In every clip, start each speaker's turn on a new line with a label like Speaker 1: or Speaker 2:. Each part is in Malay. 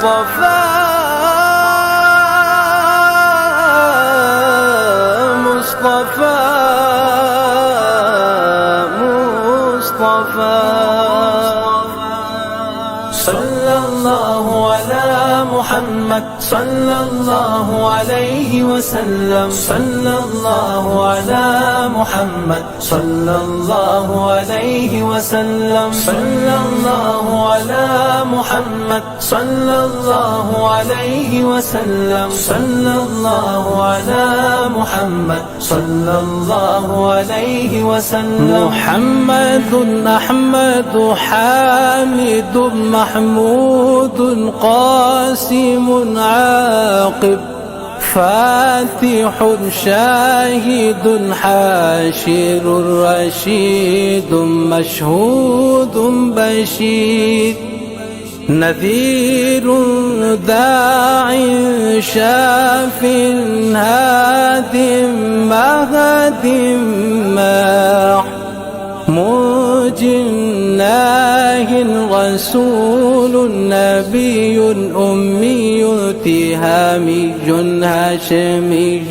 Speaker 1: مصطفى مصطفى مصطفى صلى الله على محمد صلى الله عليه وسلم صلى الله على محمد صلى الله عليه وسلم صلى الله على محمد صلى الله عليه وسلم صلى الله على محمد صلى الله عليه وسلم محمد أحمد حامد محمود قاسم عاقب فاتح شاهد حاشر رشيد مشهود بشير نذير داع شاف هاد مهد ماح مجناه رسول نبي أمي تهامي هاشمي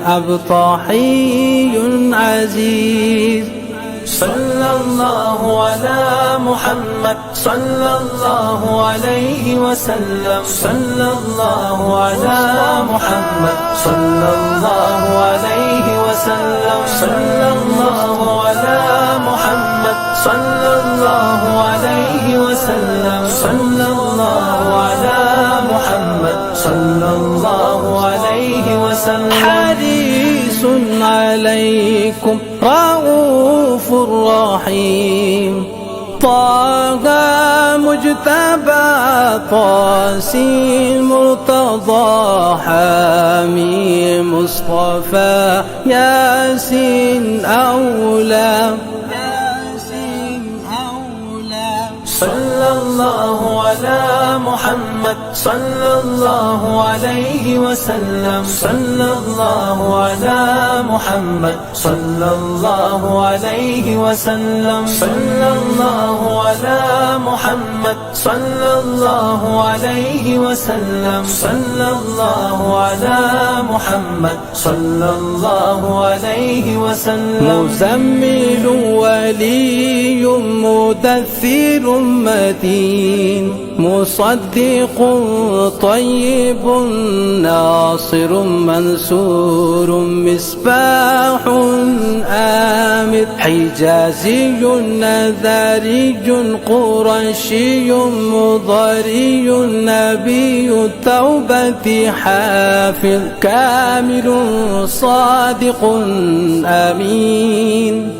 Speaker 1: أبطحي عزيز صلى الله على محمد صلى الله عليه وسلم صلى الله على محمد صلى الله عليه وسلم صلى الله على محمد صلى الله عليه وسلم صلى الله على محمد صلى الله عليه وسلم حريص عليكم رؤوف رحيم طه مجتبى طاسم مرتضى حامي مصطفى ياسين أولى صلى الله على محمد صلى الله عليه وسلم صلى الله على محمد صلى الله عليه وسلم صلى الله على محمد صلى الله عليه وسلم صلى الله على محمد صلى الله عليه وسلم مزمل ولي مدثر متين مصدق طيب ناصر منصور مصباح آمد حجازي نذري قرشي مضري نبي التوبة حافظ كامل صادق أمين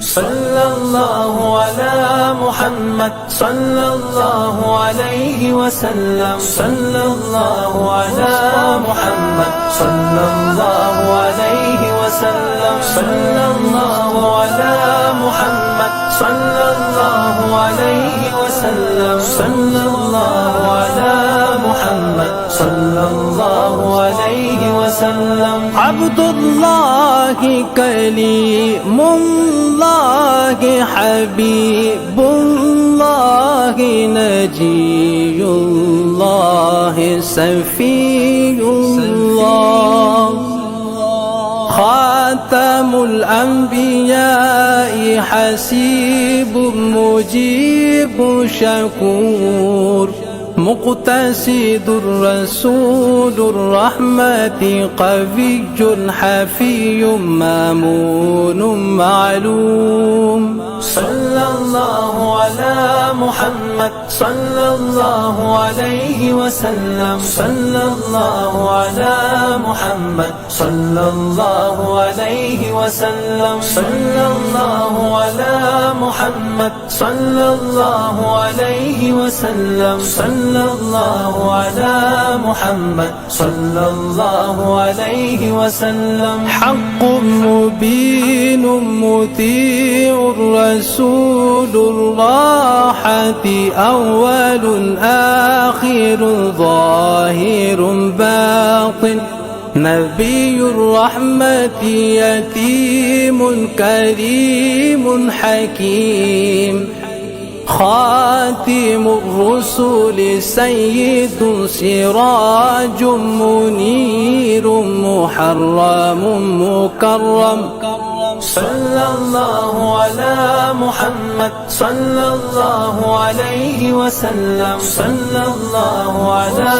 Speaker 1: صلى الله على محمد صلى الله عليه وسلم صلى الله على محمد صلى الله عليه وسلم صلى الله على محمد صلى الله عليه وسلم صلى الله على محمد صلى الله عليه وسلم عبد الله كليم الله حبيب الله نجي الله سفي الله خاتم الأنبياء حسيب مجيب شكور مقتصد الرسول الرحمة قوي حفي مامون معلوم صلى الله على محمد صلى الله عليه وسلم صلى الله على محمد صلى الله عليه وسلم صلى الله على محمد صلى الله عليه وسلم صلى الله على محمد صلى الله عليه وسلم حق مبين مطيع الرسول الراحة أول آخر ظاهر باطن نبي الرحمة يتيم كريم حكيم خاتم الرسل سيد سراج منير محرم مكرم صلى الله على محمد صلى الله عليه وسلم صلى الله على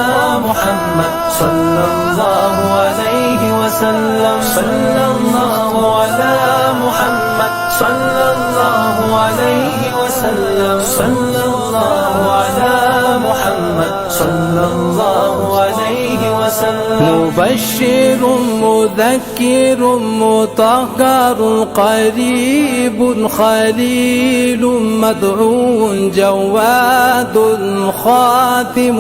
Speaker 1: محمد صلى الله عليه وسلم صلى الله على محمد صلى الله عليه وسلم صلى الله على محمد صلى الله عليه وسلم مبشر مذكر مطهر قريب خليل مدعو جواد خاتم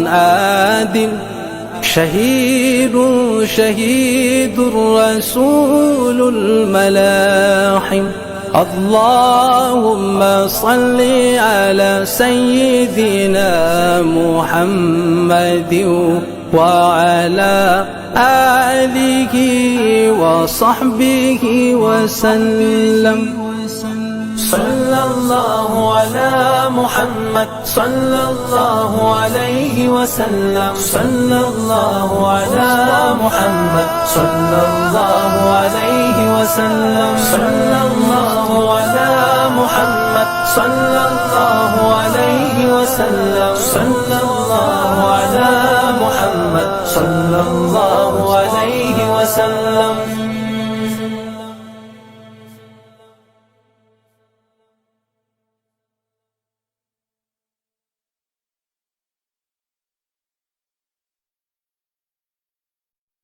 Speaker 1: آدم شهيد رسول الملاحم اللهم صل على سيدنا محمد وعلى آله وصحبه وسلم صلى الله على محمد صلى الله عليه وسلم صلى الله على محمد صلى الله عليه وسلم صلى الله على محمد صلى الله عليه وسلم صلى الله على محمد صلى الله عليه وسلم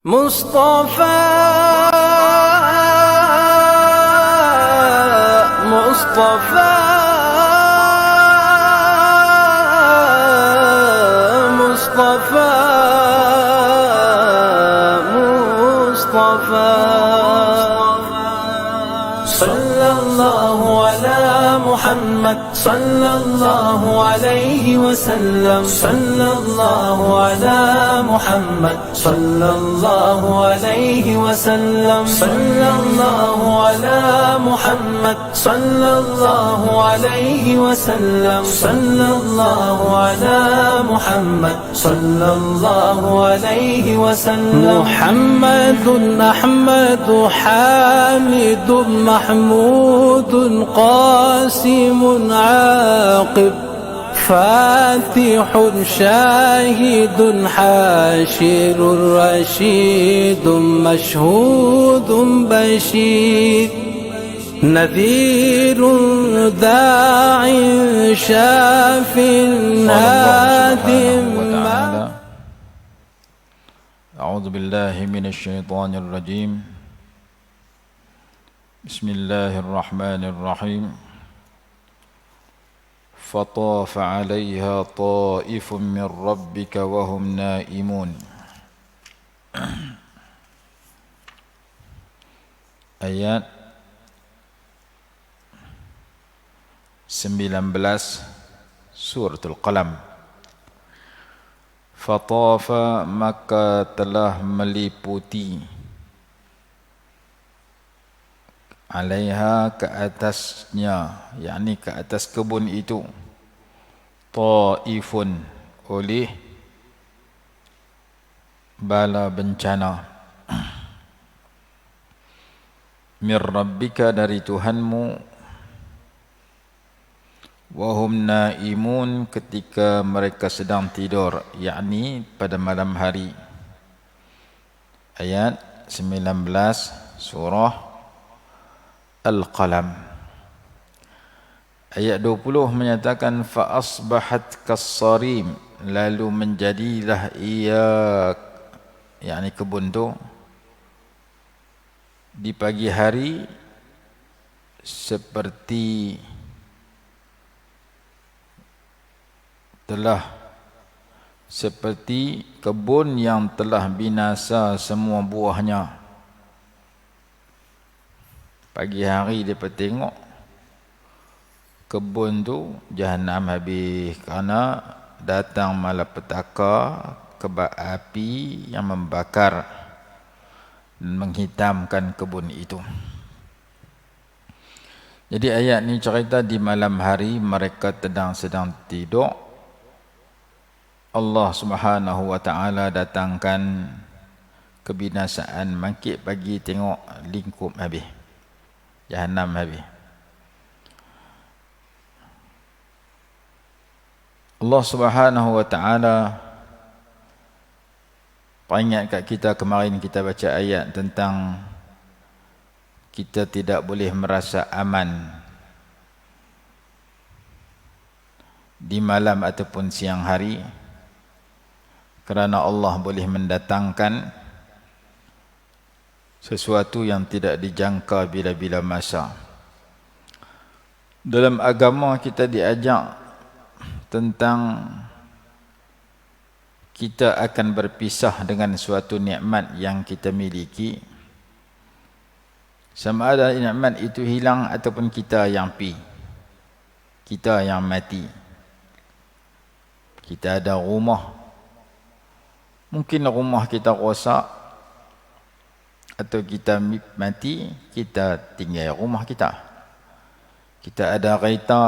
Speaker 1: مصطفى مصطفى مصطفى مصطفى صلى الله على محمد صلى الله عليه وسلم صلى الله على محمد صلى الله عليه وسلم صلى الله على محمد صلى الله عليه وسلم صلى الله على محمد صلى الله عليه وسلم محمد أحمد حامد محمود قاسم عاقب فاتح شاهد حاشر رشيد مشهود بشير نذير داع شاف هاد
Speaker 2: أعوذ بالله من الشيطان الرجيم بسم الله الرحمن الرحيم فطاف عليها طائف من ربك وهم نائمون. Ayat 19 Suratul Qalam. Fatafa, maka telah meliputi, alaiha, ke atasnya, yakni ke atas kebun itu, ta'ifun, oleh bala bencana, mir rabbika, dari Tuhanmu, wahum naimun, ketika mereka sedang tidur, yakni pada malam hari. Ayat 19 surah Al-Qalam. Ayat 20 menyatakan fa asbahat kassarim, lalu menjadilah ia, yakni kebun tu, di pagi hari seperti kebun yang telah binasa semua buahnya. Pagi hari dia tengok kebun tu jahanam habis, kerana datang malapetaka, kebak api yang membakar dan menghitamkan kebun itu. Jadi ayat ni cerita di malam hari mereka sedang tidur. Allah Subhanahu wa taala datangkan kebinasaan, bangkit pagi tengok lingkup habis. Jahanam habis. Allah Subhanahu wa taala peringat kat kita, kemarin kita baca ayat tentang kita tidak boleh merasa aman di malam ataupun siang hari, kerana Allah boleh mendatangkan sesuatu yang tidak dijangka bila-bila masa. Dalam agama kita diajak tentang kita akan berpisah dengan suatu nikmat yang kita miliki. Sama ada nikmat itu hilang ataupun kita yang kita yang mati. Kita ada rumah, mungkin rumah kita rosak atau kita mati, kita tinggal rumah kita. Kita ada kereta,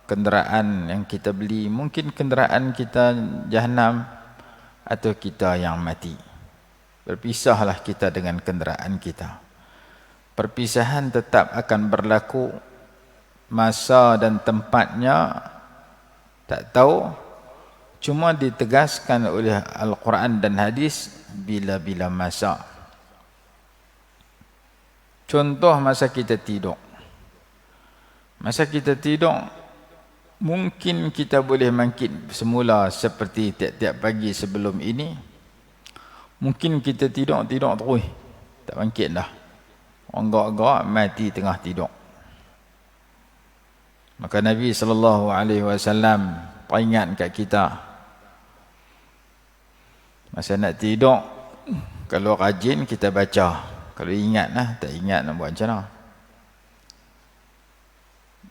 Speaker 2: kenderaan yang kita beli, mungkin kenderaan kita jahanam atau kita yang mati. Berpisahlah kita dengan kenderaan kita. Perpisahan tetap akan berlaku, masa dan tempatnya tak tahu, cuma ditegaskan oleh Al-Quran dan hadis bila-bila masa. Contoh masa kita tidur. Masa kita tidur, mungkin kita boleh bangkit semula seperti tiap-tiap pagi sebelum ini. Mungkin kita tidur terus, tak bangkit dah. Orang gerak-gerak mati tengah tidur. Maka Nabi SAW peringat kat kita, masa nak tidur, kalau rajin kita baca, kalau ingat lah, tak ingat nak buat macam mana.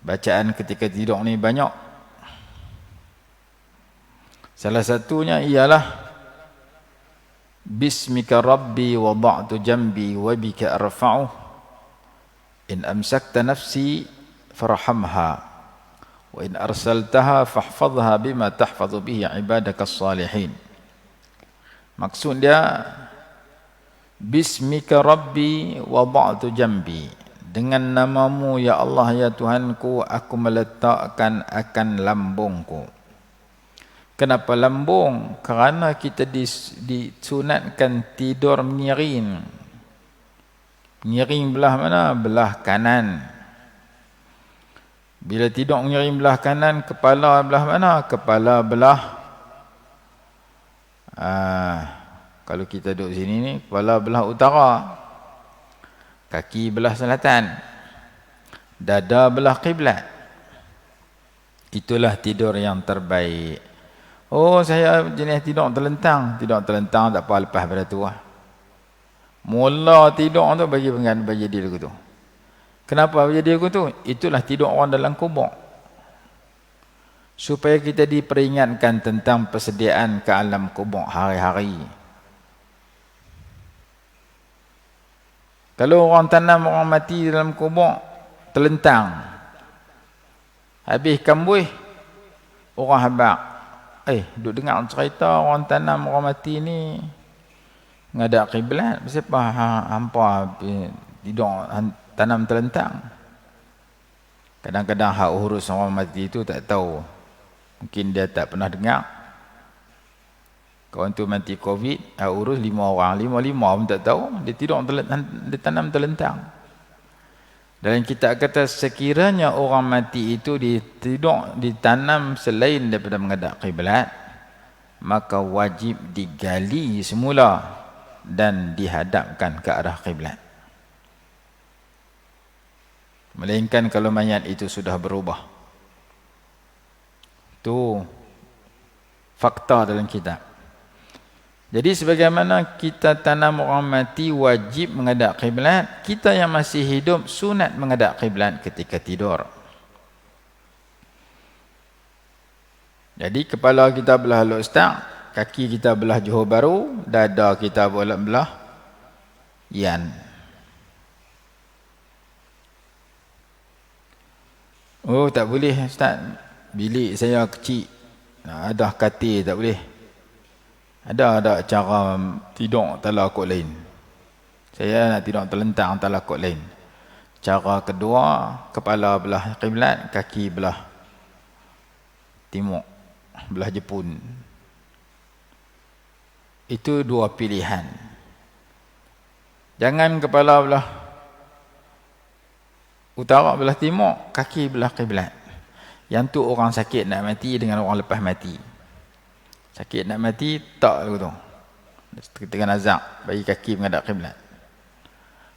Speaker 2: Bacaan ketika tidur ni banyak. Salah satunya ialah Bismika Rabbi wada'tu jambi wa bika arfa'u in amsakta nafsi farhamha wa in arsaltaha fahfadha bima tahfadhu bihi ibadaka salihin. Maksud dia, Bismika Rabbi wada'tu jambi, dengan namamu ya Allah ya Tuhanku, aku meletakkan akan lambungku. Kenapa lambung? Kerana kita disunatkan tidur menyiring. Menyiring belah mana? Belah kanan. Bila tidur menyiring belah kanan, kepala belah mana? Kepala belah kalau kita duduk sini ni, kepala belah utara, kaki belah selatan, dada belah kiblat. Itulah tidur yang terbaik. Oh, saya jenis tidur terlentang. Tidur terlentang tak apa, lepas pada tu lah. Mula tidur tu bagi jadi lagu tu. Kenapa jadi lagu tu? Itulah tidur orang dalam kubur. Supaya kita diperingatkan tentang persediaan ke alam kubur hari-hari. Kalau orang tanam orang mati dalam kubur, terlentang, habis kambuih, orang habaq, duk dengar cerita orang tanam orang mati ni ngadak kiblat, siapa hampa tidur tanam terlentang. Kadang-kadang hak urus orang mati itu tak tahu, mungkin dia tak pernah dengar. Kawan tu mati Covid, hak urus 5 orang, 5 pun tak tahu, dia tidur dia tanam terlentang. Dalam kitab kata, sekiranya orang mati itu ditanam selain daripada menghadap kiblat, maka wajib digali semula dan dihadapkan ke arah kiblat. Melainkan kalau mayat itu sudah berubah. Itu fakta dalam kitab. Jadi sebagaimana kita tanam orang mati wajib menghadap kiblat, kita yang masih hidup sunat menghadap kiblat ketika tidur. Jadi kepala kita belah Al-Ustaz, kaki kita belah Johor Bahru, dada kita belah Yan. Oh, tak boleh Ustaz. Bilik saya kecil. Ada katil, tak boleh. Ada cara tidur tala kot lain. Saya nak tidur terlentang tala kot lain. Cara kedua, kepala belah kiblat, kaki belah timur, belah Jepun. Itu dua pilihan. Jangan kepala belah utara, belah timur, kaki belah kiblat. Yang tu orang sakit nak mati dengan orang lepas mati. Sakit nak mati, tak tu. Tengah nazak, bagi kaki menghadap kiblat.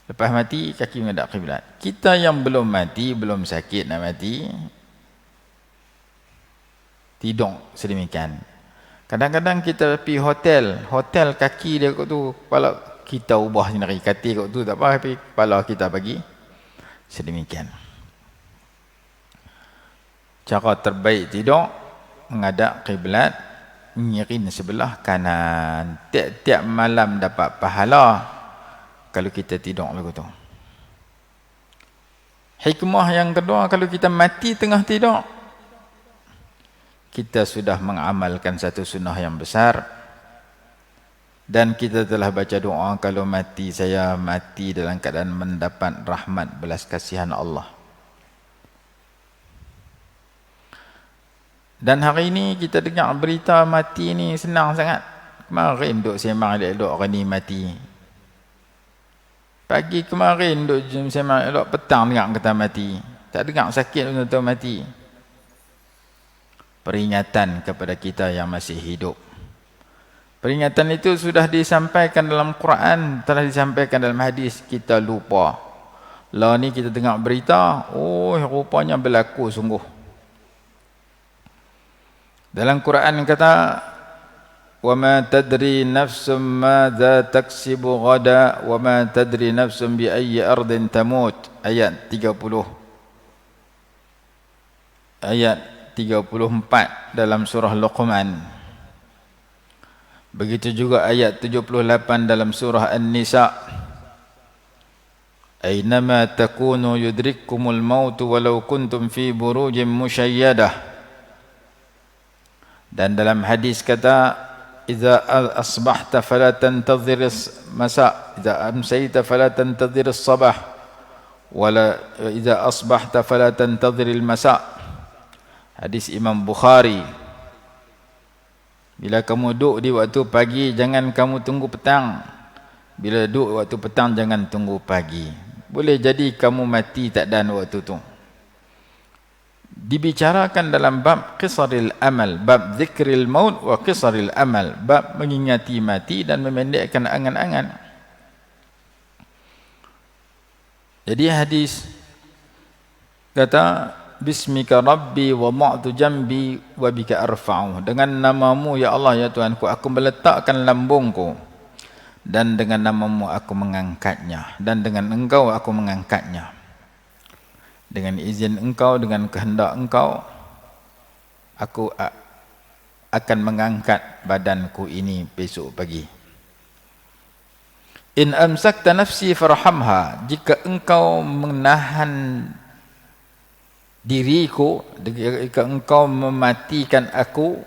Speaker 2: Lepas mati, kaki menghadap kiblat. Kita yang belum mati, belum sakit nak mati, tidur sedemikian. Kadang-kadang kita pergi hotel kaki dia kot tu, kepala kita ubah sendiri, katil kot tu tak apa, tapi kepala kita bagi sedemikian. Cara terbaik tidur, menghadap kiblat, nyirin sebelah kanan. Tiap-tiap malam dapat pahala kalau kita tidur lagu tu. Hikmah yang kedua, kalau kita mati tengah tidur, kita sudah mengamalkan satu sunnah yang besar. Dan kita telah baca doa, kalau mati, saya mati dalam keadaan mendapat rahmat belas kasihan Allah. Dan hari ini kita dengar berita mati ni senang sangat. Kemarin duk sembang elok orang ni mati. Pagi kemarin duk sembang elok, petang dengar kata mati. Tak dengar sakit untuk mati. Peringatan kepada kita yang masih hidup. Peringatan itu sudah disampaikan dalam Quran, telah disampaikan dalam hadis, kita lupa. Lah ni kita dengar berita, oh rupanya berlaku sungguh. Dalam Quran kata, وَمَا تَدْرِي نَفْسٌ مَاذَا تَكْسِبُ غَدًا وَمَا تَدْرِي نَفْسٌ بِأَيِّ أَرْضٍ تَمُوتُ. Ayat 30. Ayat 34 dalam surah Luqman. Begitu juga ayat 78 dalam surah An-Nisa. Aynama takunu yudrikkumul mautu walau kuntum fi burujin musyayyadah. Dan dalam hadis kata, idza asbahta fala tantadhir masa, idza amsayta fala tantadhir as-sabah, wala idza asbahta fala tantadhir al-masa. Hadis Imam Bukhari. Bila kamu duduk di waktu pagi, jangan kamu tunggu petang. Bila duduk waktu petang, jangan tunggu pagi. Boleh jadi kamu mati tak dan waktu tu. Dibicarakan dalam bab qisaril amal, bab zikril maut wa qisaril amal, bab mengingati mati dan memendekkan angan-angan. Jadi hadis kata, bismika rabbi wa ma'tu jambi wa bika arfa'u. Dengan namamu ya Allah ya Tuhanku, aku meletakkan lambungku, dan dengan namamu aku mengangkatnya, dan dengan engkau aku mengangkatnya. Dengan izin engkau, dengan kehendak engkau, aku akan mengangkat badanku ini besok pagi. In amsakta nafsi farhamha. Jika engkau menahan diriku, jika engkau mematikan aku,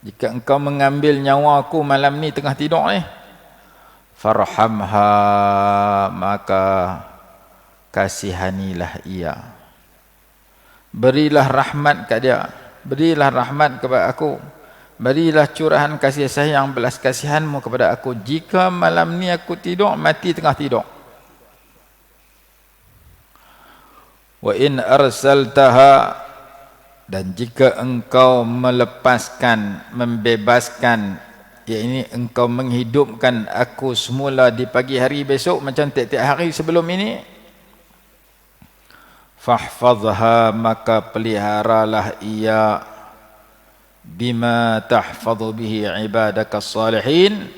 Speaker 2: jika engkau mengambil nyawaku malam ni tengah tidur ni, farhamha, maka kasihanilah ia. Berilah rahmat kat dia. Berilah rahmat kepada aku. Berilah curahan kasih sayang, belas kasihanmu kepada aku. Jika malam ni aku tidur, mati tengah tidur. Wa in arsaltaha. Dan jika engkau melepaskan, membebaskan, yakni engkau menghidupkan aku semula di pagi hari besok, macam tiap-tiap hari sebelum ini, fahfazha, maka peliharalah ia, bima tahfadhu bihi ibadaka salihin,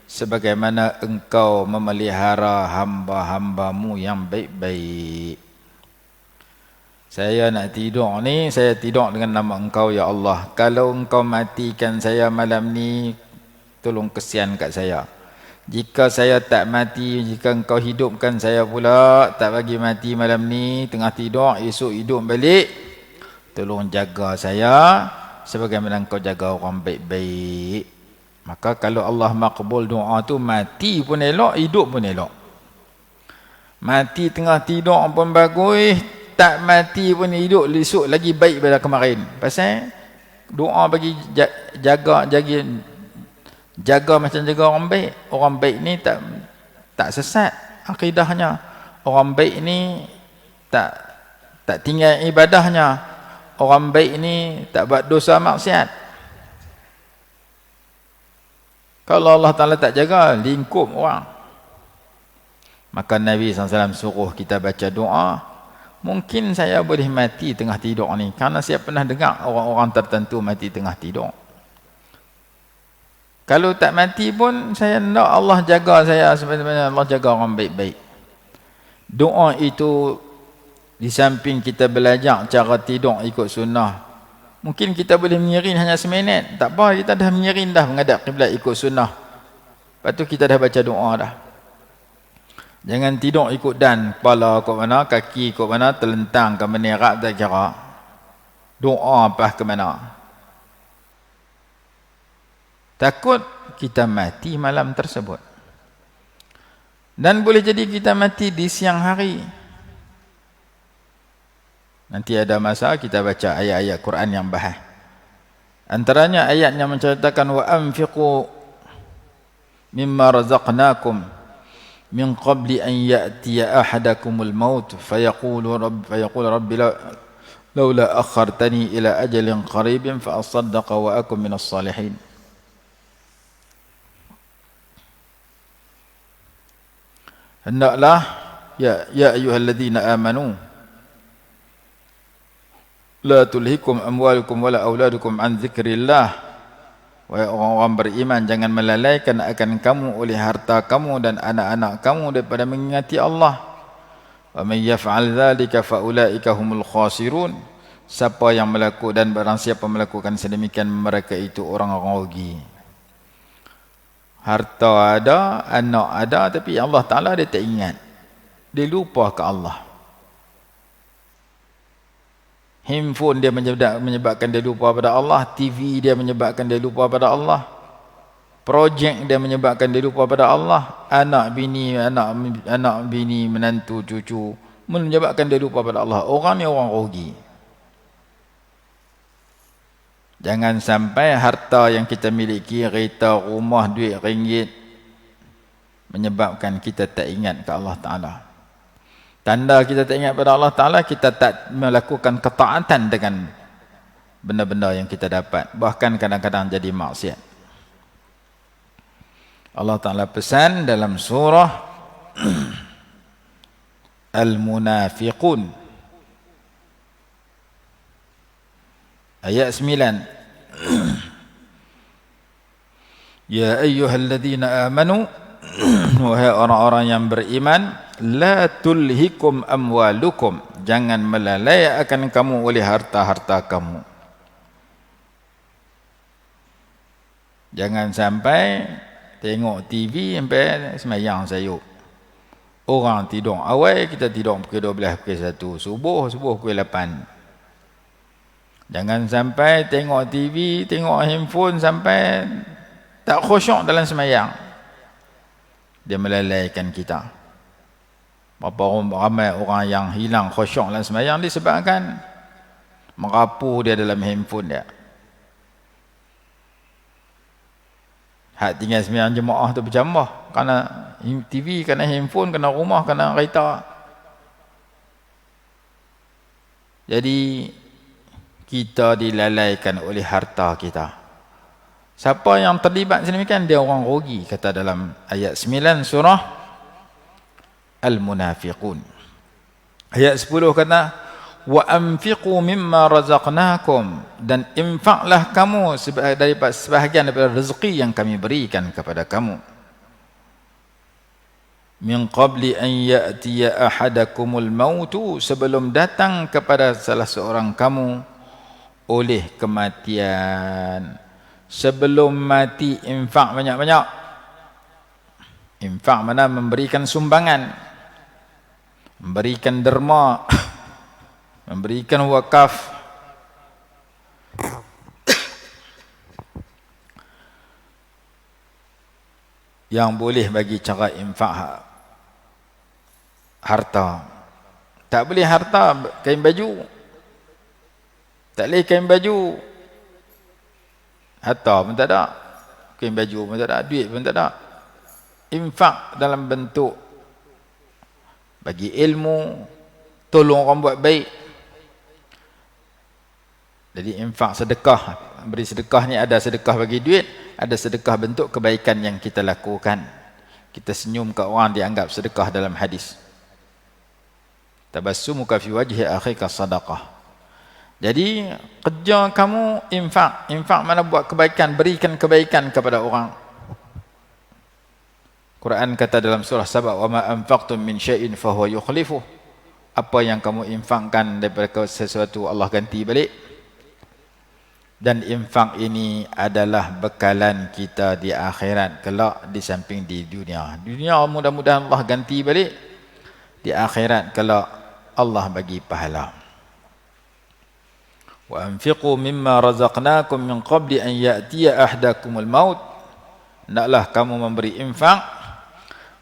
Speaker 2: sebagaimana engkau memelihara hamba-hambamu yang baik-baik. Saya nak tidur ni, saya tidur dengan nama engkau ya Allah. Kalau engkau matikan saya malam ni, tolong kesian kat saya. Jika saya tak mati, jika engkau hidupkan saya pula, tak bagi mati malam ni, tengah tidur, esok hidup balik, tolong jaga saya sebagaimana kau jaga orang baik-baik. Maka kalau Allah makbul doa tu, mati pun elok, hidup pun elok. Mati tengah tidur pun bagus, tak mati pun hidup esok lagi baik daripada kemarin. Pasal doa bagi jaga macam jaga orang baik. Orang baik ni tak sesat akidahnya. Orang baik ni tak tinggal ibadahnya. Orang baik ni tak buat dosa maksiat. Kalau Allah Ta'ala tak jaga, lingkup orang. Maka Nabi SAW suruh kita baca doa. Mungkin saya boleh mati tengah tidur ni, kerana saya pernah dengar orang-orang tertentu mati tengah tidur. Kalau tak mati pun, saya nak Allah jaga saya sebenarnya Allah jaga orang baik-baik. Doa itu, di samping kita belajar cara tidur ikut sunnah, mungkin kita boleh menyirin hanya seminit. Tak apa, kita dah menyirin dah menghadap kiblat ikut sunnah. Lepas tu kita dah baca doa dah. Jangan tidur ikut dan. Kepala ikut mana, kaki ikut mana, terlentang ke menerak tak kira. Doa apa ke mana. Takut kita mati malam tersebut. Dan boleh jadi kita mati di siang hari. Nanti ada masa kita baca ayat-ayat Quran yang bahas. Antaranya ayat yang menceritakan wa anfiqu mimma razaqnakum min qabli an ya'tiya ahadakumul maut fayaqulu rabbi laula akhartani ila ajalin qaribin fa asaddaqa wa akum minas salihin. Hendaklah ya ayyuhalladzina amanu la tulhikum amwalukum wala auladukum an zikrillah. Wahai orang-orang beriman, jangan melalaikan akan kamu oleh harta kamu dan anak-anak kamu daripada mengingati Allah. Wa may yaf'al dzalika fa ulaika humul khasirun. Siapa yang melakukan dan barang siapa melakukan sedemikian, mereka itu orang-orang rugi. Harta ada, anak ada, tapi Allah Ta'ala dia tak ingat. Dia lupa ke Allah. Handphone dia menyebabkan dia lupa pada Allah. TV dia menyebabkan dia lupa pada Allah. Projek dia menyebabkan dia lupa pada Allah. Anak bini, menantu, cucu menyebabkan dia lupa pada Allah. Orang ni orang rugi. Jangan sampai harta yang kita miliki, kereta, rumah, duit, ringgit, menyebabkan kita tak ingat ke Allah Ta'ala. Tanda kita tak ingat pada Allah Ta'ala, kita tak melakukan ketaatan dengan benda-benda yang kita dapat. Bahkan kadang-kadang jadi maksiat. Allah Ta'ala pesan dalam surah Al-Munafiqun ayat 9. Ya ayyuhalladzina amanu, wahai orang-orang yang beriman, la tulhikum amwalukum, jangan melalai akan kamu oleh harta-harta kamu. Jangan sampai tengok TV sampai semayang sayuk. Orang tidur awal, kita tidur pukul 12, pukul 1, subuh pukul 8. Jangan sampai tengok TV, tengok handphone sampai tak khusyuk dalam semayang. Dia melalaikan kita. Berapa ramai orang yang hilang khusyuk dalam semayang disebabkan merapuh dia dalam handphone dia. Hak tinggal semayang jemaah tu berjambah. Kerana TV, kerana handphone, kerana rumah, kerana kereta. Jadi kita dilalaikan oleh harta kita. Siapa yang terlibat sedemikian, dia orang rugi, kata dalam ayat 9 surah Al-Munafiqun. Ayat 10 kata wa anfiqu mimma razaqnakum, dan infaklah kamu daripada sebahagian daripada rezeki yang kami berikan kepada kamu. Min qabli an ya'tiya ahadakumul mautu, sebelum datang kepada salah seorang kamu oleh kematian. Sebelum mati, infak banyak-banyak. Infak mana? Memberikan sumbangan, memberikan derma, memberikan wakaf, yang boleh bagi cara infak harta. Tak boleh harta kain baju. Tak boleh kain baju. Harta pun tak ada. Kain baju pun tak ada. Duit pun tak ada. Infak dalam bentuk bagi ilmu, tolong orang buat baik. Jadi infak sedekah, beri sedekah ni ada sedekah bagi duit, ada sedekah bentuk kebaikan yang kita lakukan. Kita senyum ke orang dianggap sedekah dalam hadis. Tabassumuka fi wajhi akhika sadaqah. Jadi kerja kamu infak. Infak mana buat kebaikan, berikan kebaikan kepada orang. Quran kata dalam surah Saba, wa ma anfaqtum min syai'in fa huwa yukhlifuh. Apa yang kamu infakkan daripada sesuatu Allah ganti balik. Dan infak ini adalah bekalan kita di akhirat kelak di samping di dunia. Dunia mudah-mudahan Allah ganti balik. Di akhirat kelak Allah bagi pahala. Wa anfiqu mimma razaqnakum min qabli an ya'tiya ahdakumul maut. Hendaklah kamu memberi infak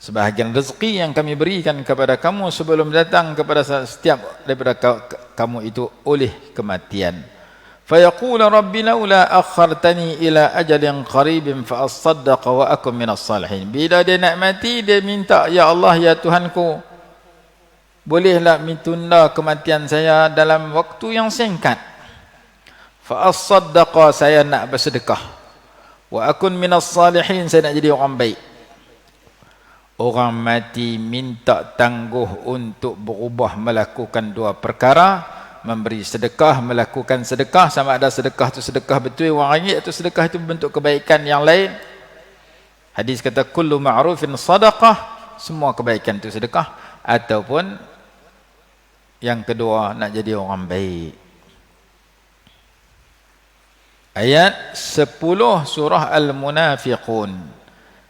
Speaker 2: sebahagian rezeki yang kami berikan kepada kamu sebelum datang kepada setiap daripada kamu itu oleh kematian. Fayaqulu rabbi laula akhartani ila ajalin qaribin fa asaddaqa wa akun minas salihin. Bila dia nak mati, dia minta, ya Allah, ya Tuhanku, bolehlah mitunda kematian saya dalam waktu yang singkat. Fa asaddaqa, saya nak bersedekah. Wa akun minas salihin, saya nak jadi orang baik. Orang mati minta tangguh untuk berubah melakukan dua perkara. Memberi sedekah, melakukan sedekah, sama ada sedekah itu sedekah betul RM1 atau sedekah itu bentuk kebaikan yang lain. Hadis kata kullu ma'rufin sadaqah, semua kebaikan itu sedekah. Ataupun yang kedua, nak jadi orang baik. Ayat 10 surah Al-Munafiqun.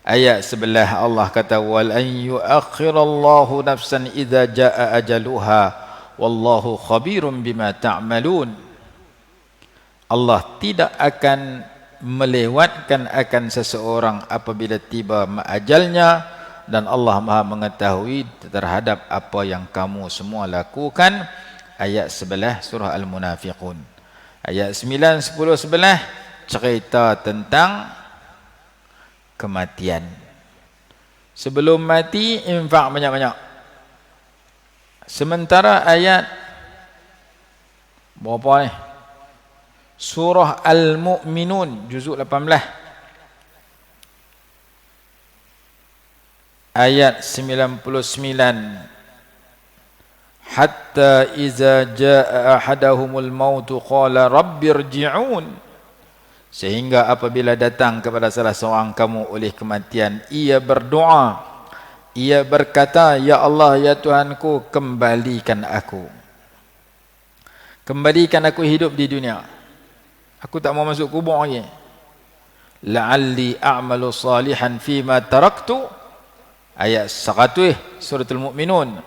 Speaker 2: Ayat 11 Allah kata wal an yu'akhirallahu nafsan idza jaa ajaluha wallahu khabirum bima ta'malun. Allah tidak akan melewatkan akan seseorang apabila tiba ajalnya, dan Allah Maha mengetahui terhadap apa yang kamu semua lakukan. Ayat 11 surah Al-Munafiqun. Ayat 9, 10, 11 cerita tentang kematian. Sebelum mati infak banyak-banyak. Sementara ayat berapa ni? Surah Al-Mu'minun juzuk 18 ayat 99. Hatta iza jaa ahadahumul maut qala rabbirji'un. Sehingga apabila datang kepada salah seorang kamu oleh kematian, ia berdoa, ia berkata, ya Allah, ya Tuhanku, kembalikan aku. Kembalikan aku hidup di dunia. Aku tak mau masuk kubur lagi. La'alli a'malu salihan fima taraktu. Ayat 100 suratul Mu'minun.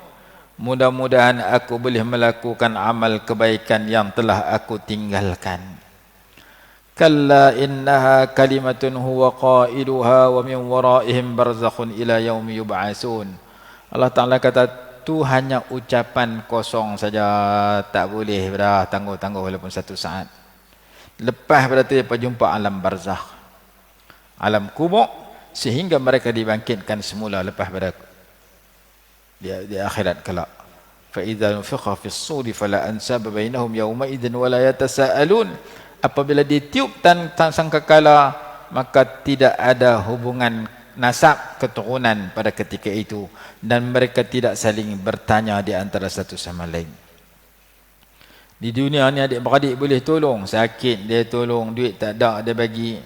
Speaker 2: Mudah-mudahan aku boleh melakukan amal kebaikan yang telah aku tinggalkan. Kalla innaha kalimatun huwa qailuha wa min waraihim barzakhun ila yaumi yub'atsun. Allah Ta'ala kata tu hanya ucapan kosong saja, tak boleh dah tangguh-tangguh walaupun satu saat. Lepas berarti apa, jumpa alam barzakh, alam kubur, sehingga mereka dibangkitkan semula lepas pada di akhirat kelak. Fa idza nufikha fis suri fala ansaba bainahum yawma idzin wala yatasaalun. Apabila ditiup tentang sangkakala, maka tidak ada hubungan nasab keturunan pada ketika itu, dan mereka tidak saling bertanya di antara satu sama lain. Di dunia ni adik-beradik boleh tolong, sakit dia tolong, duit tak ada dia bagi,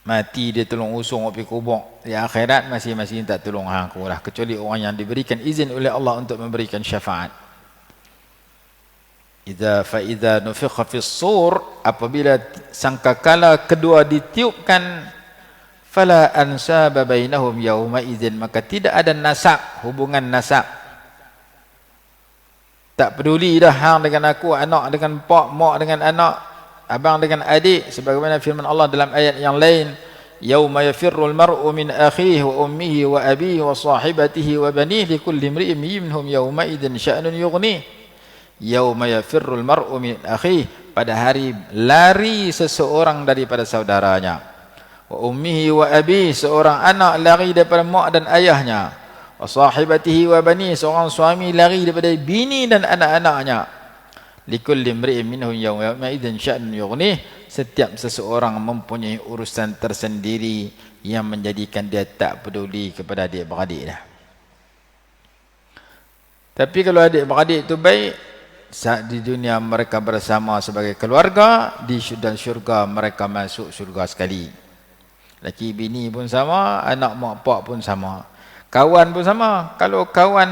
Speaker 2: mati dia tolong usung pergi kubur. Di akhirat masing-masing tak tolong hang aku lah, kecuali orang yang diberikan izin oleh Allah untuk memberikan syafaat. Idza nufikha fis sur, apabila sangkakala kedua ditiupkan, fala ansaba bainahum yauma idzin, maka tidak ada nasab, hubungan nasab. Tak peduli dah hang dengan aku, anak dengan pak, mak dengan anak, abang dengan adik, sebagaimana firman Allah dalam ayat yang lain, yauma yafirrul mar'u min akhihi wa ummihi wa abihi wa sahibatihi wa banihi likulli imri'in minhum yawma idzin sya'nun yughnih. Yauma yafirrul mar'u min akhihi, pada hari lari seseorang daripada saudaranya, wa ummihi wa abihi, seorang anak lari daripada mak dan ayahnya, wa sahibatihi wa bani, seorang suami lari daripada bini dan anak-anaknya. Likulli imri'in minhum yawma idzin sya'nun yughnih, setiap seseorang mempunyai urusan tersendiri yang menjadikan dia tak peduli kepada adik-beradik dah. Tapi kalau adik-beradik itu baik, saat di dunia mereka bersama sebagai keluarga, di syurga mereka masuk syurga sekali. Laki bini pun sama, anak mak pak pun sama, kawan pun sama. Kalau kawan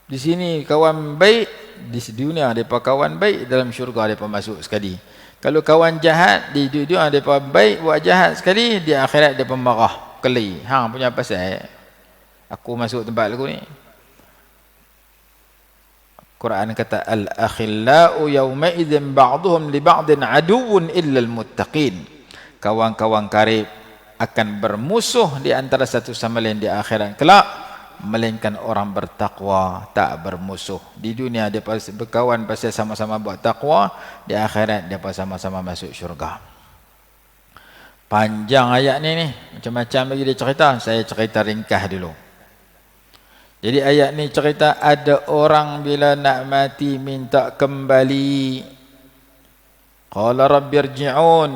Speaker 2: di sini kawan baik, di dunia mereka kawan baik, dalam syurga mereka masuk sekali. Kalau kawan jahat, di dunia mereka baik buat jahat sekali, di akhirat mereka marah, kelai. Hang punya pasal aku masuk tempat lagu ni. Quran kata al-akhillau yawma idzin ba'dhum li ba'din aduwwun illa al-muttaqin. Kawan-kawan karib akan bermusuh di antara satu sama lain di akhirat kelak, melainkan orang bertakwa tak bermusuh. Di dunia dia berkawan pasal sama-sama buat takwa, di akhirat dia sama-sama masuk syurga. Panjang ayat ni, macam-macam lagi dia cerita, saya cerita ringkas dulu. Jadi ayat ni cerita ada orang bila nak mati minta kembali. Qala rabbirji'un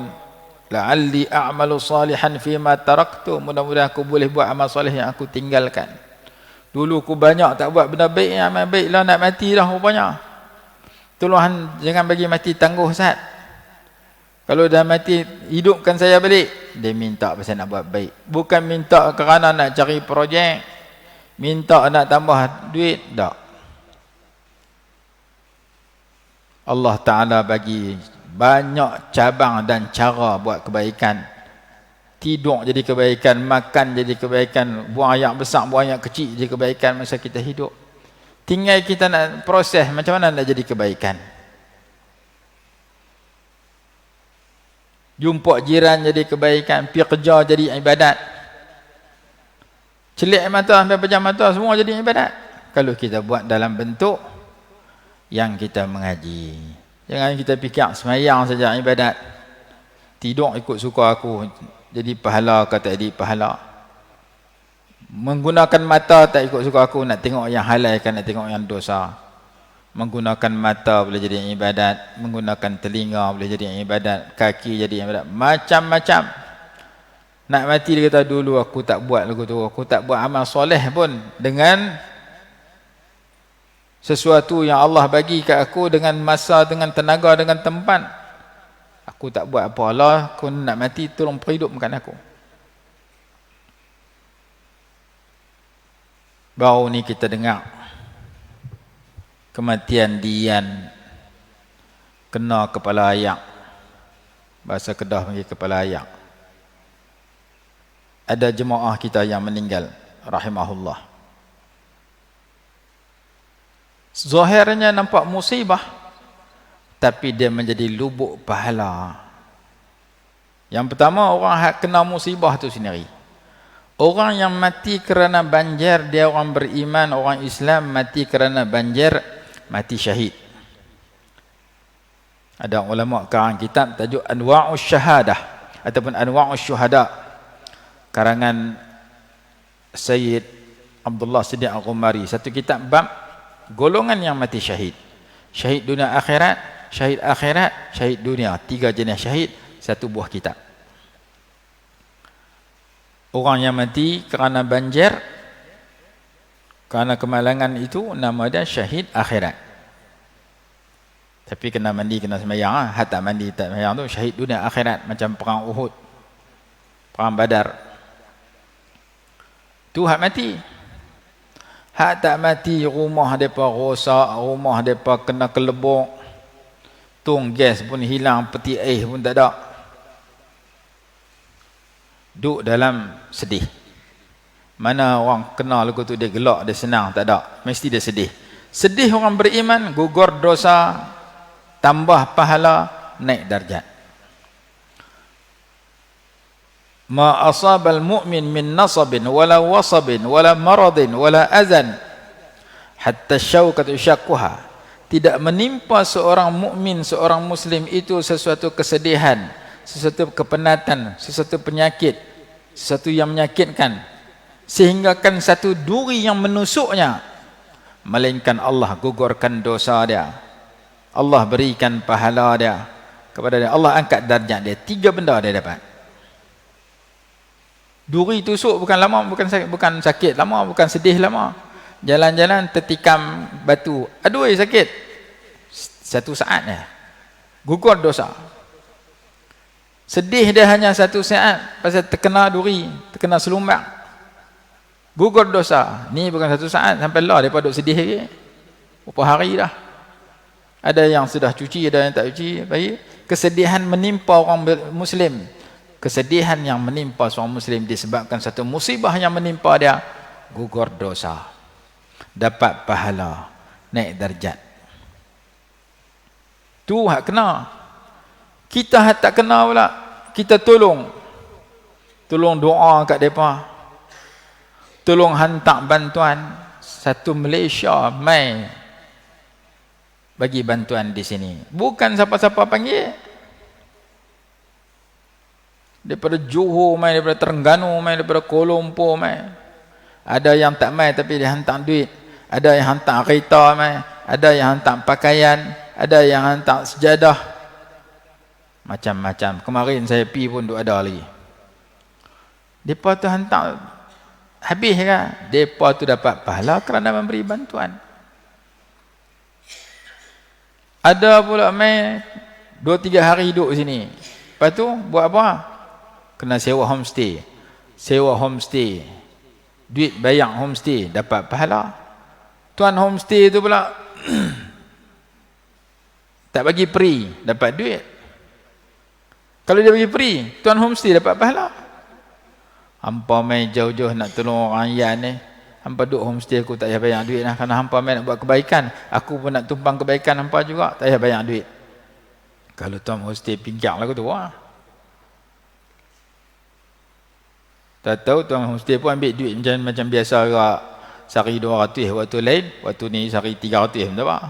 Speaker 2: la'alli a'malu salihan fima taraktu, mudah-mudahan aku boleh buat amal soleh yang aku tinggalkan. Dulu aku banyak tak buat benda baik, amal baik lah, nak mati dah rupanya. Tolong jangan bagi mati tangguh Ustaz. Kalau dah mati, hidupkan saya balik. Dia minta pasal nak buat baik, bukan minta kerana nak cari projek, minta nak tambah duit, tak. Allah Ta'ala bagi banyak cabang dan cara buat kebaikan. Tidur jadi kebaikan, makan jadi kebaikan, buang air besar, buang air kecil jadi kebaikan masa kita hidup. Tinggal kita nak proses macam mana nak jadi kebaikan. Jumpa jiran jadi kebaikan, pergi kerja jadi ibadat. Celik mata sampai pejam mata semua jadi ibadat. Kalau kita buat dalam bentuk yang kita mengaji. Jangan kita fikir semayang saja ibadat. Tidur ikut suka aku, jadi pahala kata jadi pahala. Menggunakan mata tak ikut suka aku, nak tengok yang halal kan nak tengok yang dosa. Menggunakan mata boleh jadi ibadat, menggunakan telinga boleh jadi ibadat, kaki jadi ibadat, macam-macam. Nak mati dia kata dulu aku tak buat lagu tu, aku tak buat amal soleh pun dengan sesuatu yang Allah bagi kat aku, dengan masa, dengan tenaga, dengan tempat. Aku tak buat apa, Allah aku nak mati tolong perhidupkan aku. Baru ni kita dengar kematian Dian kena kepala ayak. Bahasa Kedah panggil kepala ayak. Ada jemaah kita yang meninggal rahimahullah. Zahirnya nampak musibah, tapi dia menjadi lubuk pahala. Yang pertama, orang kena musibah tu sendiri. Orang yang mati kerana banjir, dia orang beriman, orang Islam, mati kerana banjir, mati syahid. Ada ulama karang kitab tajuk Anwa'us Syahadah ataupun Anwa'us Syuhada, karangan Sayyid Abdullah Siddiq Al-Qumari. Satu kitab bab golongan yang mati syahid. Syahid dunia akhirat, syahid akhirat, syahid dunia. 3 jenis syahid, satu buah kitab. Orang yang mati kerana banjir, kerana kemalangan itu, nama dia syahid akhirat. Tapi kena mandi, kena sembahyang. Tak mandi, tak sembahyang tu syahid dunia akhirat. Macam perang Uhud, perang Badar. Tu hak mati. Hak tak mati, rumah mereka rosak, rumah mereka kena kelebok, tung gas pun hilang, peti air pun tak ada. Duduk dalam sedih. Mana orang kenal lagu tu dia gelak, dia senang, tak ada. Mesti dia sedih. Sedih orang beriman, gugur dosa, tambah pahala, naik darjat. ma asabal mu'min min nasabin wala wasabin wala maradin wala azan hatta syaukatu syakkuha. Tidak menimpa seorang mukmin, seorang muslim itu sesuatu kesedihan, sesuatu kepenatan, sesuatu penyakit, sesuatu yang menyakitkan, sehingga kan satu duri yang menusuknya, melainkan Allah gugurkan dosa dia, Allah berikan pahala dia kepada dia, Allah angkat darjat dia. 3 benda dia dapat. Duri tusuk bukan lama, bukan sakit lama, bukan sedih lama. Jalan-jalan tertikam batu, aduh sakit, 1 saat ya, gugur dosa. Sedih dia hanya 1 saat pasal terkena duri, terkena selumbang, gugur dosa. Ni bukan 1 saat, sampai lah dia duduk sedih lagi berapa hari dah. Ada yang sudah cuci, ada yang tak cuci. Baik, kesedihan menimpa orang muslim, kesedihan yang menimpa seorang muslim disebabkan satu musibah yang menimpa dia, gugur dosa, dapat pahala, naik darjat. Tu hak kena. Kita hak tak kena pula, kita tolong doa kat depa, tolong hantar bantuan. Satu Malaysia mai bagi bantuan di sini, bukan siapa-siapa panggil. Daripada Johor mai, daripada Terengganu mai, daripada Kuala Lumpur mai. Ada yang tak mai tapi dia hantar duit, ada yang hantar kereta mai, ada yang hantar pakaian, ada yang hantar sejadah, macam-macam. Kemarin saya pi pun duk ada lagi. Depa tu hantar habis kan, depa tu dapat pahala kerana memberi bantuan. Ada pula mai 2-3 hari duduk sini, lepas tu buat apa? Kena sewa homestay. Sewa homestay, duit bayar homestay, dapat pahala. Tuan homestay tu pula tak bagi free, dapat duit. Kalau dia bagi free, tuan homestay dapat pahala. Hampa main jauh-jauh nak tolong orang yan ni, hampa duduk homestay aku tak payah bayar duit lah, kerana hampa main nak buat kebaikan, aku pun nak tumpang kebaikan hampa juga, tak payah bayar duit. Kalau tuan homestay pinjak lah aku tu lah. Tak tahu tuan homestay pun ambil duit macam biasa juga, sehari 200 waktu lain, waktu ni sehari 300, betul tak?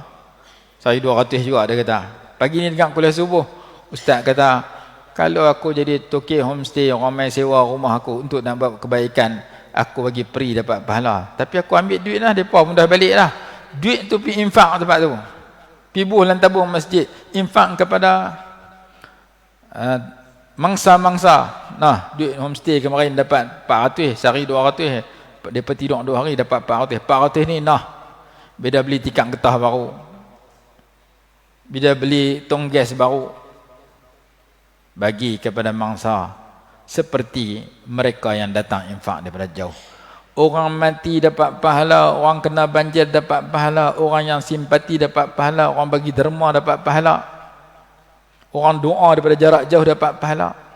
Speaker 2: Sehari 200 juga dia kata. Pagi ni dekat kuliah subuh, ustaz kata, kalau aku jadi tokek homestay, orang main sewa rumah aku untuk nak buat kebaikan, aku bagi free dapat pahala. Tapi aku ambil duit lah, mereka pun dah balik lah. Duit tu pergi infak tempat tu, pergi buh dalam tabung masjid, infak kepada mangsa-mangsa. Nah, duit homestay kemarin dapat 400, sehari 200, mereka tidur 2 hari dapat 400. 400 ni nah, beda beli tikar getah baru, bila beli tong gas baru, bagi kepada mangsa, seperti mereka yang datang infak daripada jauh. Orang mati dapat pahala, orang kena banjir dapat pahala, orang yang simpati dapat pahala, orang bagi derma dapat pahala, orang doa daripada jarak jauh dapat pahala.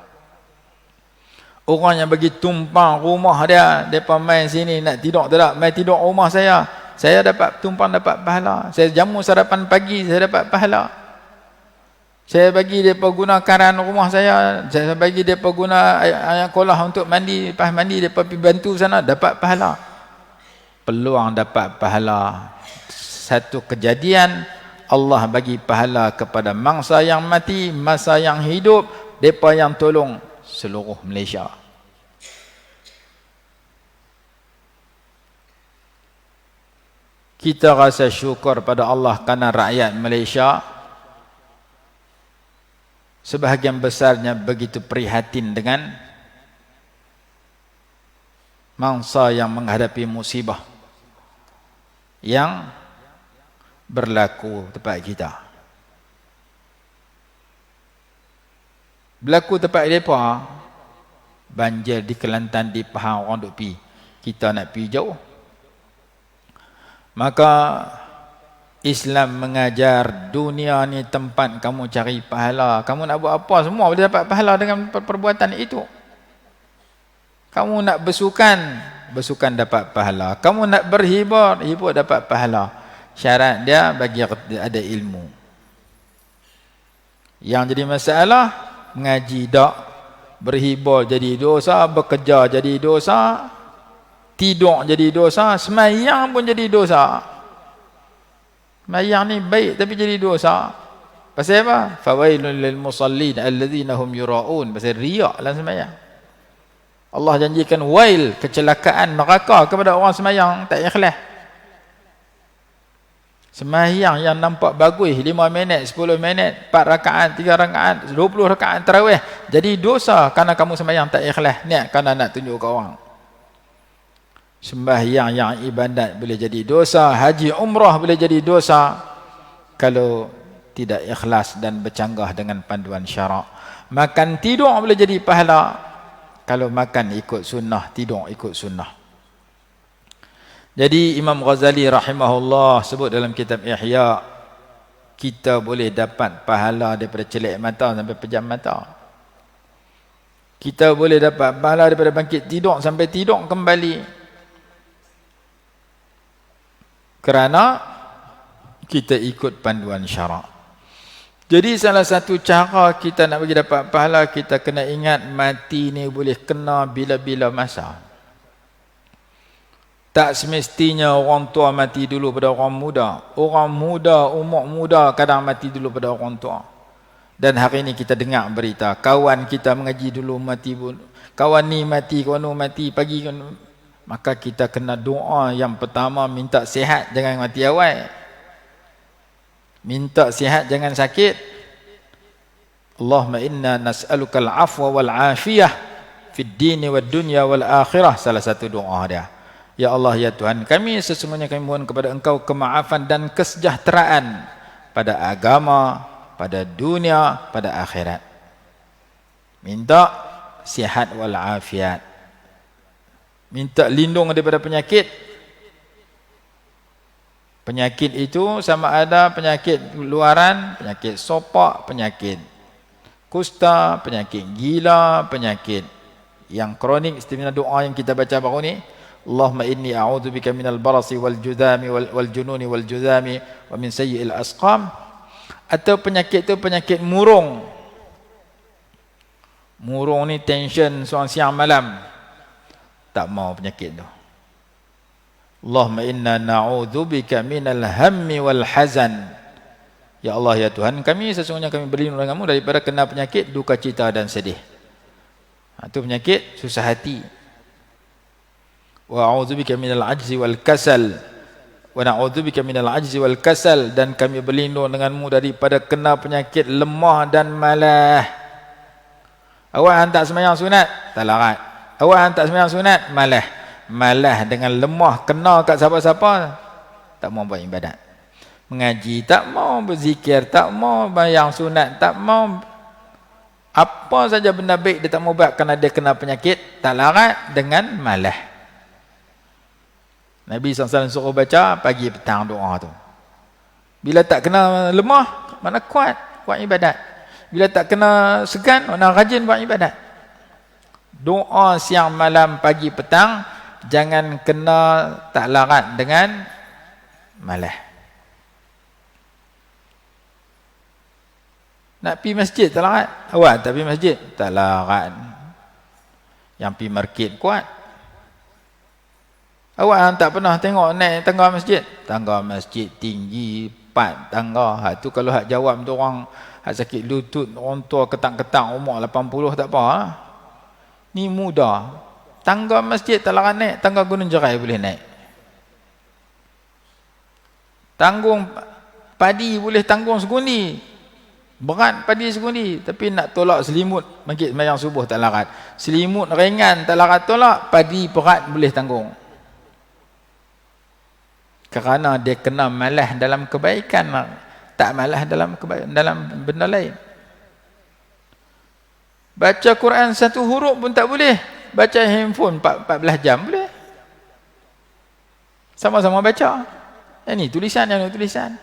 Speaker 2: Orang yang bagi tumpang rumah dia, mereka main sini nak tidur tak, main tidur rumah saya dapat tumpang, dapat pahala. Saya jamu sarapan pagi, saya dapat pahala. Saya bagi mereka guna karan rumah saya bagi mereka guna air kolah untuk mandi, lepas mandi mereka pergi bantu sana, dapat pahala. Peluang dapat pahala. Satu kejadian, Allah bagi pahala kepada mangsa yang mati, masa yang hidup, mereka yang tolong seluruh Malaysia. Kita rasa syukur pada Allah kerana rakyat Malaysia sebahagian besarnya begitu prihatin dengan mangsa yang menghadapi musibah yang berlaku tempat kita. Berlaku tempat mereka, banjir di Kelantan, di Pahang, orang duk pi. Kita nak pi jauh. Maka Islam mengajar dunia ni tempat kamu cari pahala. Kamu nak buat apa semua boleh dapat pahala dengan perbuatan itu. Kamu nak bersukan, bersukan dapat pahala. Kamu nak berhibur, hibur dapat pahala. Syarat dia bagi ada ilmu. Yang jadi masalah, mengaji tak, Berhibur jadi dosa, bekerja jadi dosa, tidur jadi dosa, semayang pun jadi dosa. Semayang ni baik tapi jadi dosa. Pasal apa? Fawailul lil musallin alladzina hum yura'un. Pasal riak dalam semayang. Allah janjikan wail, kecelakaan, neraka kepada orang semayang tak ikhlas. Semayang yang nampak bagus 5 minit, 10 minit, 4 rakaat, 3 rakaat, 20 rakaat tarawih jadi dosa kerana kamu semayang tak ikhlas, niat kerana nak tunjuk ke orang. Sembahyang yang ibadat boleh jadi dosa, haji umrah boleh jadi dosa kalau tidak ikhlas dan bercanggah dengan panduan syarak. Makan tidur boleh jadi pahala kalau makan ikut sunnah, tidur ikut sunnah. Jadi Imam Ghazali rahimahullah sebut dalam kitab Ihya, kita boleh dapat pahala daripada celik mata sampai pejam mata. Kita boleh dapat pahala daripada bangkit tidur sampai tidur kembali. Kerana kita ikut panduan syarak. Jadi salah satu cara kita nak bagi dapat pahala, kita kena ingat mati ni boleh kena bila-bila masa. Tak semestinya orang tua mati dulu pada orang muda. Orang muda, umur muda kadang mati dulu pada orang tua. Dan hari ini kita dengar berita, kawan kita mengaji dulu mati pun. Kawan ni mati, kawan ni mati, pagi kan. Maka kita kena doa yang pertama, minta sihat, jangan mati awal. Minta sihat, jangan sakit. Allahumma inna nas'aluka al-afwa wal-afiyah fid dini wad dunya wal akhirah. Salah satu doa dia. Ya Allah, ya Tuhan kami, sesungguhnya kami mohon kepada Engkau kemaafan dan kesejahteraan pada agama, pada dunia, pada akhirat. Minta sihat wal afiat. Minta lindung daripada penyakit. Penyakit itu sama ada penyakit luaran, penyakit sopak, penyakit kusta, penyakit gila, penyakit yang kronik. Seperti doa yang kita baca baru ni, Allahumma inni a'udzubika minal barasi wal judami wal jununi wal judami wa min sayyi'il asqam. Atau penyakit itu penyakit murung. Murung ni tension seorang siang malam. Tak mau penyakit tu. Allahumma inna na'udzubika minal hammi wal hazan. Ya Allah, ya Tuhan kami, sesungguhnya kami berlindung denganmu daripada kena penyakit duka cita dan sedih. Itu penyakit susah hati. Wa a'udzubika minal ajzi wal kasal. Wa na'udzubika minal ajzi wal kasal, dan kami berlindung denganmu daripada kena penyakit lemah dan malas. Awak hantar sembahyang sunat, tak larat. Awak hantar sembahyang sunat, malas. Malas dengan lemah kena kat siapa-siapa, tak mau buat ibadat. Mengaji tak mau, berzikir tak mau, bayang sunat tak mau. Apa saja benda baik dia tak mau buat kerana dia kena penyakit, tak larat dengan malas. Nabi SAW suruh baca pagi petang doa tu. Bila tak kena lemah, mana kuat ibadat. Bila tak kena segan, mana rajin buat ibadat. Doa siang malam pagi petang, jangan kena tak larat dengan malas. Nak pergi masjid tak larat. Awak tak pergi masjid tak larat. Yang pergi market kuat. Awak tak pernah tengok naik tangga masjid. Tangga masjid tinggi, 4 tangga. Hak tu kalau hak jawab tu orang hak sakit lutut, orang tua ketang-ketang umur 80 tak apa. Ni muda. Tangga masjid tak larat naik, tangga Gunung Jerai boleh naik. Tanggung padi boleh tanggung segundi. Berat padi segundi, tapi nak tolak selimut bangkit sembahyang subuh tak larat. Selimut ringan tak larat tolak, padi berat boleh tanggung. Kerana dia kena malas dalam kebaikan, tak malas dalam kebaikan, dalam benda lain. Baca Quran 1 huruf pun tak boleh. Baca handphone 14 jam boleh. Sama-sama baca. Yang ni tulisan, yang ni tulisan.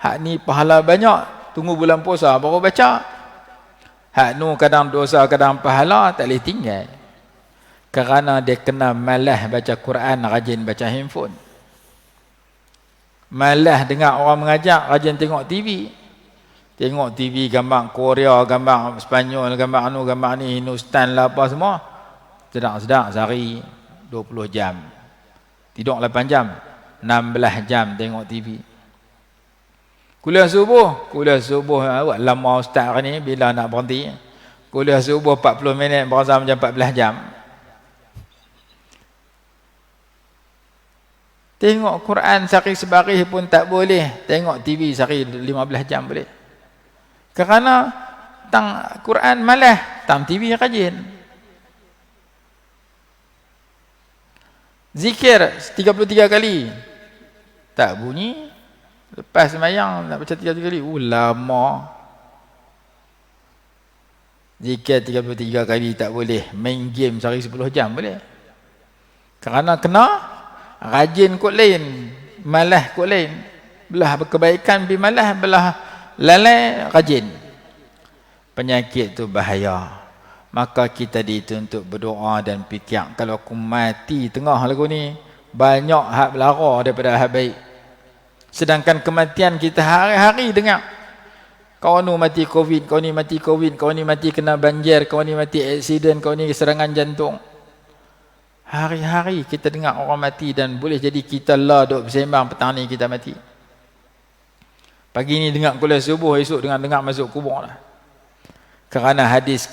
Speaker 2: Hak ni pahala banyak, tunggu bulan puasa baru baca. Hak nu kadang dosa, kadang pahala, tak boleh tinggal. Kerana dia kena malas baca Quran, rajin baca handphone. Malas dengar orang mengajar, rajin tengok TV. Tengok TV gambar Korea, gambar Spanyol, gambar anu, gambar ni, Hindustan lah apa semua. Sedap-sedap sehari 20 jam. Tidur 8 jam. 16 jam tengok TV. Kuliah subuh awak lama ustaz ni bila nak berhenti. Kuliah subuh 40 minit berasa macam 14 jam. Tengok Quran sehari sebaris pun tak boleh. Tengok TV sehari 15 jam boleh. Kerana tang Quran malas, tang TV rajin. Zikir 33 kali. Tak bunyi. Lepas sembahyang nak baca 33 kali. Lama. Zikir 33 kali tak boleh. Main game sehari 10 jam boleh. Kerana kena rajin kot lain, malas kot lain. Belah kebaikan pergi malas, belah lalai rajin. Penyakit tu bahaya. Maka kita dituntut berdoa dan fikir. Kalau aku mati tengah lagu ni, banyak hak belara daripada hak baik. Sedangkan kematian kita hari-hari dengar. Kau ni mati COVID, kau ni mati COVID, kau ni mati kena banjir, kau ni mati aksiden, kau ni serangan jantung. Hari-hari kita dengar orang mati dan boleh jadi kita lah duk bersembang petang ni kita mati. Pagi ni dengar kuliah subuh, esok dengar masuk kubur lah. Kerana hadis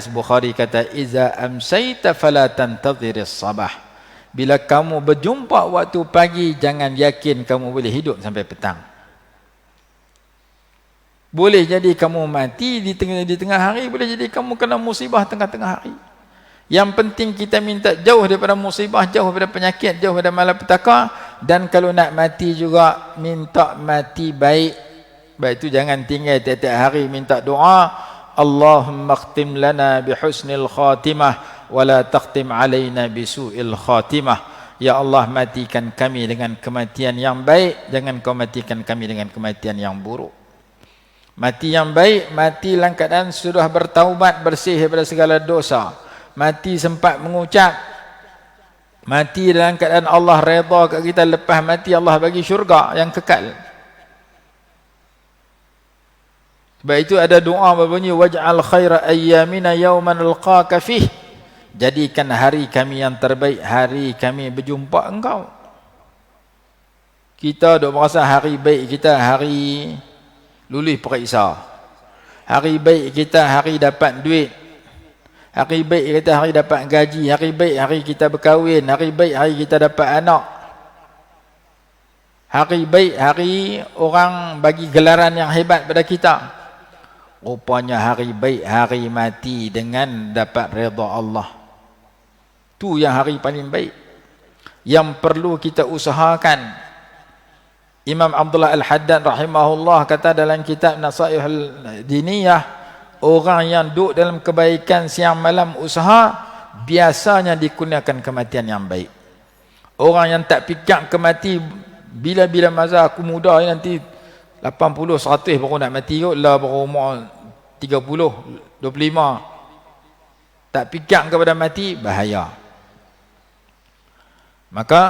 Speaker 2: Bukhari kata iza amsayta fala tantadhiris sabah. Bila kamu berjumpa waktu pagi, jangan yakin kamu boleh hidup sampai petang. Boleh jadi kamu mati di tengah hari, boleh jadi kamu kena musibah tengah-tengah hari. Yang penting kita minta jauh daripada musibah, jauh daripada penyakit, jauh daripada malapetaka. Dan kalau nak mati juga, minta mati baik. Baik itu jangan tinggal tiap-tiap hari minta doa. Allahumma khtim lana bihusnil khatimah, wala takhtim alaina bisu'il khatimah. Ya Allah, matikan kami dengan kematian yang baik, jangan kau matikan kami dengan kematian yang buruk. Mati yang baik, mati dalam keadaan sudah bertaubat, bersih daripada segala dosa. Mati sempat mengucap, mati dalam keadaan Allah redha kat kita, lepas mati Allah bagi syurga yang kekal. Sebab itu ada doa berbunyi waj'al khaira ayyamina yawman alqaka fih. Jadikan hari kami yang terbaik, hari kami berjumpa engkau. Kita duk merasa hari baik kita hari lulus periksa. Hari baik kita hari dapat duit. Hari baik kita hari dapat gaji, hari baik hari kita berkahwin, hari baik hari kita dapat anak. Hari baik hari orang bagi gelaran yang hebat pada kita. Rupanya hari baik hari mati dengan dapat redha Allah. Tu yang hari paling baik. Yang perlu kita usahakan. Imam Abdullah Al-Haddad rahimahullah kata dalam kitab Nasaihul Diniyah, orang yang duduk dalam kebaikan siang malam usaha, biasanya dikurniakan kematian yang baik. Orang yang tak fikir kemati, bila-bila masa aku muda nanti 80, 100 baru nak mati kot, lah baru umur 30, 25. Tak fikir kepada mati, bahaya. Maka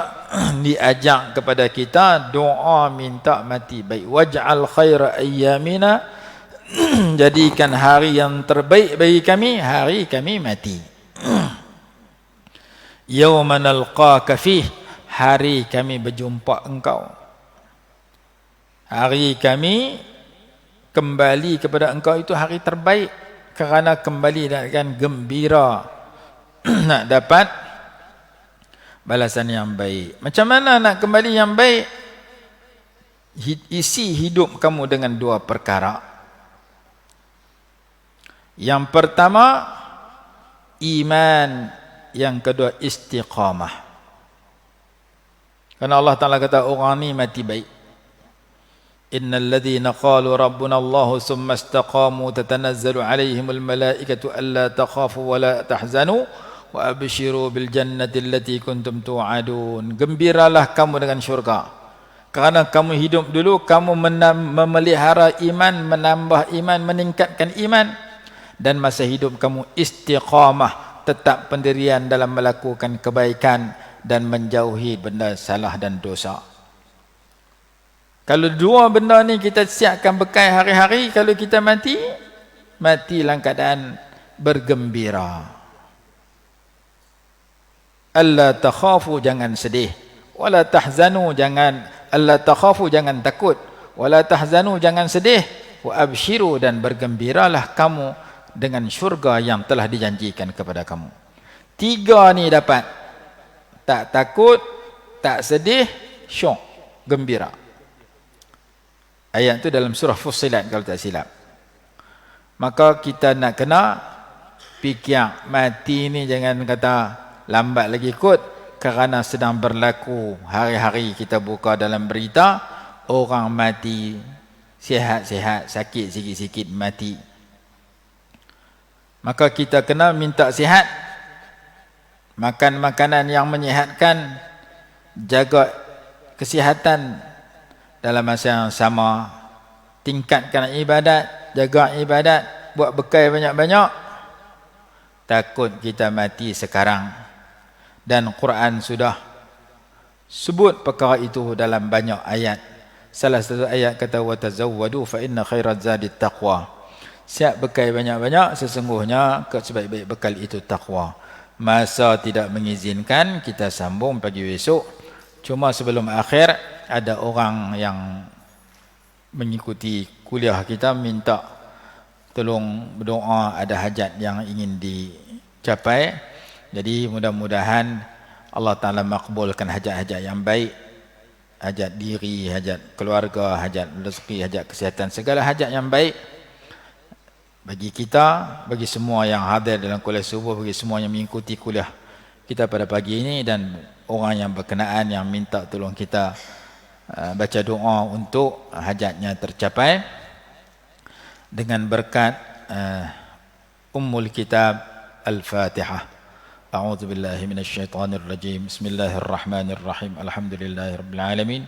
Speaker 2: diajak kepada kita doa minta mati baik. Waj'al khaira ayyamina, jadikan hari yang terbaik bagi kami, hari kami mati. Yawman alqaka fih, hari kami berjumpa engkau. Hari kami kembali kepada engkau itu hari terbaik. Kerana kembali dengan gembira nak dapat balasan yang baik. Macam mana nak kembali yang baik? Isi hidup kamu dengan dua perkara. Yang pertama, iman. Yang kedua, istiqamah. Karena Allah Ta'ala kata orang ni mati baik. Innal ladzina qalu rabbuna Allah summa istaqamu tatanazzalu alaihimul malaikatu alla takhafu wa la tahzanu wa abshiru bil jannati allati kuntum tu'adun. Gembiralah kamu dengan syurga. Kerana kamu hidup dulu, kamu memelihara iman, menambah iman, meningkatkan iman. Dan masa hidup kamu istiqamah, tetap pendirian dalam melakukan kebaikan dan menjauhi benda salah dan dosa. Kalau dua benda ni kita siapkan bekal hari-hari, kalau kita mati dalam keadaan bergembira. Alla takhafu, jangan sedih, wala tahzanu, alla takhafu, jangan takut, wala tahzanu, jangan sedih, wa abshiru, dan bergembiralah kamu dengan syurga yang telah dijanjikan kepada kamu. 3 ni dapat, tak takut, tak sedih, syok, gembira. Ayat tu dalam surah Fussilat kalau tak silap. Maka kita nak kena fikir mati ni, jangan kata lambat lagi kot, kerana sedang berlaku hari-hari kita buka dalam berita orang mati sihat-sihat, sakit sikit-sikit mati. Maka kita kena minta sihat, makan makanan yang menyihatkan, jaga kesihatan dalam masa yang sama, tingkatkan ibadat, jaga ibadat, buat bekal banyak-banyak. Takut kita mati sekarang. Dan Quran sudah sebut perkara itu dalam banyak ayat. Salah satu ayat kata watazawwadu fa inna khairaz zadi taqwa. Siap bekal banyak-banyak, sesungguhnya sebaik-baik bekal itu takwa. Masa tidak mengizinkan, kita sambung pagi besok. Cuma sebelum akhir ada orang yang mengikuti kuliah kita minta tolong berdoa, ada hajat yang ingin dicapai. Jadi mudah-mudahan Allah Ta'ala makbulkan hajat-hajat yang baik, hajat diri, hajat keluarga, hajat rezeki, hajat kesihatan, segala hajat yang baik bagi kita, bagi semua yang hadir dalam kuliah subuh, bagi semua yang mengikuti kuliah kita pada pagi ini, dan orang yang berkenaan yang minta tolong kita baca doa untuk hajatnya tercapai dengan berkat Ummul Kitab Al-Fatihah. A'udzu billahi minasyaitonir rajim. Bismillahirrahmanirrahim. Alhamdulillahirabbil alamin.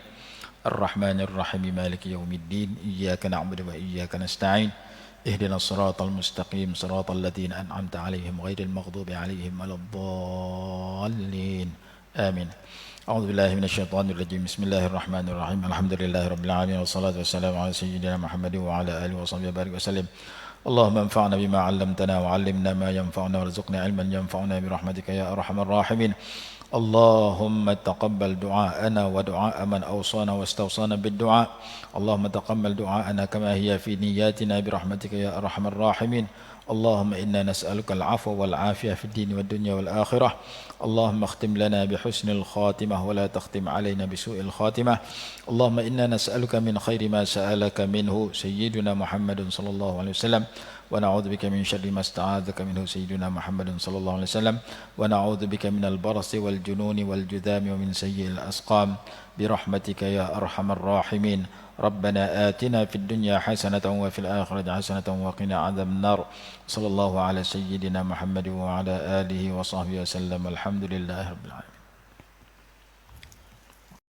Speaker 2: Arrahmanir rahim. Maliki yaumiddin. Iyyaka na'budu wa iyyaka nasta'in. Ihdinas siratal mustaqim. Siratal ladzina an'amta 'alaihim ghairil maghdubi 'alaihim waladdallin. Amin. A'udzu billahi minasyaitonir rajim. Bismillahirrahmanirrahim. Alhamdulillahirabbil alamin wassalatu wassalamu ala sayyidina Muhammadin wa ala alihi washabbihi barik wasallim. Allahumma anfa'na bima 'allamtana wa 'allimna ma yanfa'una warzuqna 'ilman yanfa'una bi rahmatika ya arhamar rahimin. Allahumma taqabbal du'aana wa du'aa man awsana wastawsana bid-du'a. Allahumma taqabbal du'aana kama hiya fi niyyatina bi rahmatika ya arhamar rahimin. اللهم إنا نسألك العفو والعافية في الدين والدنيا والآخرة. اللهم اختم لنا بحسن الخاتمة ولا تختم علينا بسوء الخاتمة. اللهم إنا نسألك من خير ما سألك منه سيدنا محمد صلى الله عليه وسلم، ونعوذ بك من شر ما استعاذك منه سيدنا محمد صلى الله عليه وسلم، ونعوذ بك من البرص والجنون والجذام ومن سيء الأسقام برحمتك يا أرحم الراحمين. ربنا آتنا في الدنيا حسنة وفي الآخرة حسنة وقنا عذاب النار. صلى الله على سيدنا محمد وعلى آله وصحبه وسلم. الحمد لله رب العالمين.